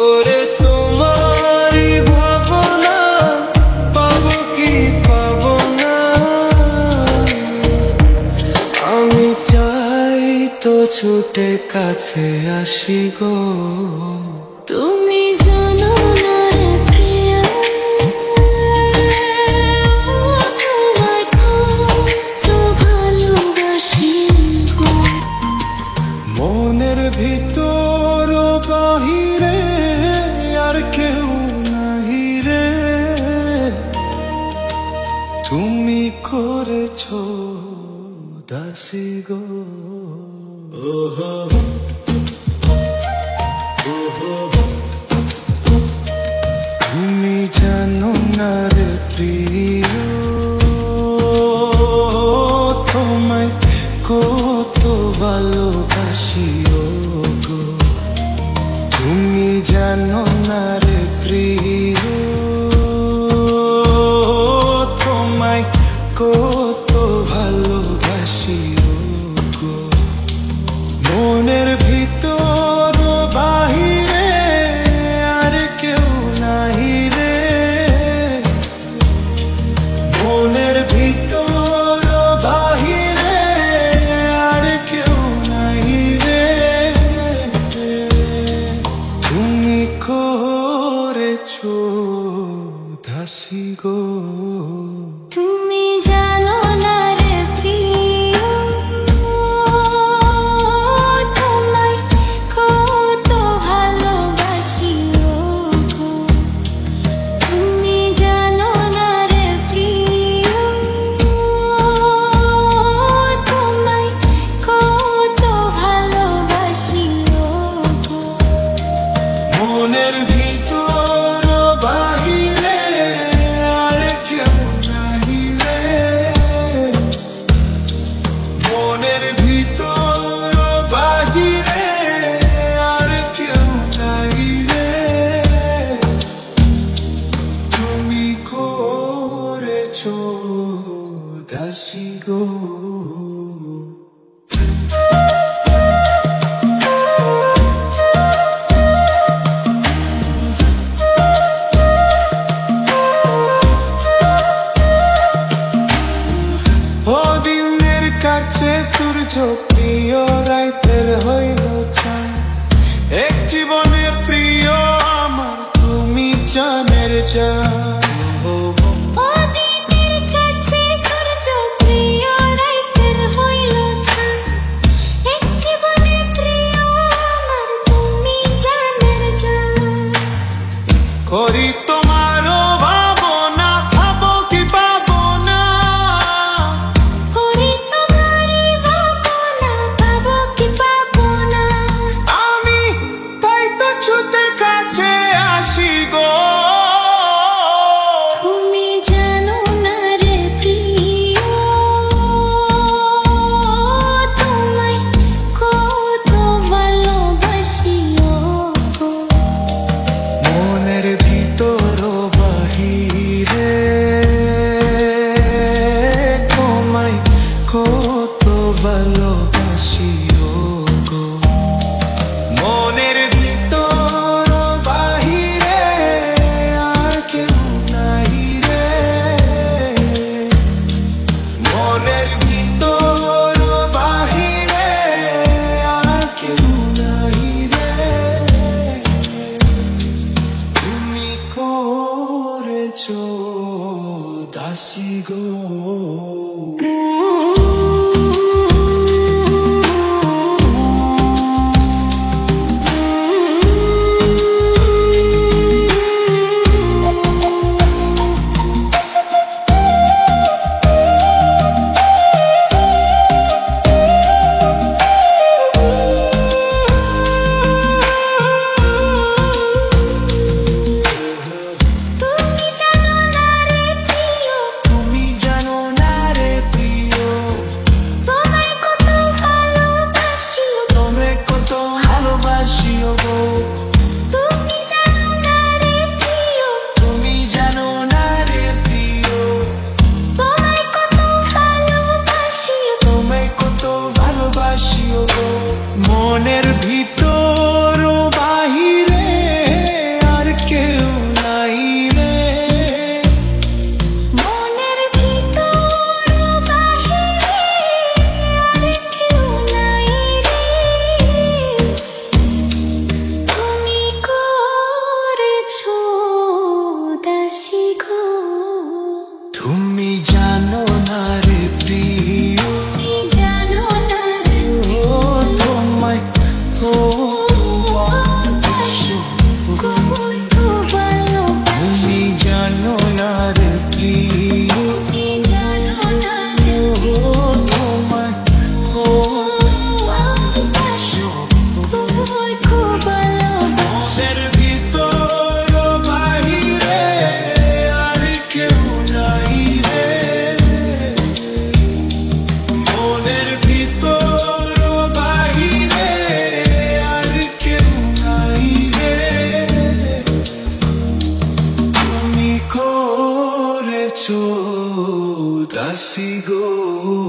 ওরে তোমারই ভাবনা পাবো কি পাবো না, আমি চাই তো ছুটে কাছে আসি গো। তুমি জানো না রে প্রিয়া, তোমায় কত ভালোবাসি গো। মনের ভিতর বাহিরে আর কেউ নাহি রে, তুমি করেছো দাসী গো। তুমি জানো না রে প্রিয়, তোমায় কত ভালোবাসি গো। তুমি জানো না রে প্রিয়, তোমায় কত ভালোবাসি গো। মনের ভিতর বাহিরে আর কেউ নাহি রে, মনের ভিতর বাহিরে আর কেউ নাহি রে, তুমি করেছো দাসী গো। তুমি জানো না রে প্রিয়, তোমায় কত ভালোবাসি গো। তুমি জানো না রে প্রিয়, তোমায় কত ভালোবাসি গো। মনের ভিতর বাহিরে আর কেউ নাহি রে, মনের ভিতর বাহিরে আর কেউ নাহি রে, তুমি করেছো দাসী গো। ও দিনের কাছে সূর্য প্রিয় রাইতের হইল চাঁদ, এক জীবনের প্রিয় আমার তুমি জানের জান। ও দিনের কাছে সূর্য প্রিয় রাইতের হইল চাঁদ, এক জীবনের প্রিয় আমার তুমি জানের জান। করি তোমারও ভাবনা পাবো কি পাবো না, করি তোমারই ভাবনা পাবো কি পাবো না, আমি তাই তো ছুটে কাছে আসি গো। তুমি জানো না রে প্রিয়, তোমায় কত ভালোবাসি গো। মনের ভিতর বাহিরে তোমায় কত ভালোবাসি গো। মনের ভিতর বাহিরে আর কেউ নাহি রে, মনের ভিতর বাহিরে আর কেউ নাহি রে, তুমি করেছো দাসী গো। তুমি জানো না রে প্রিয়, তুমি জানো কিছু দাসি গো।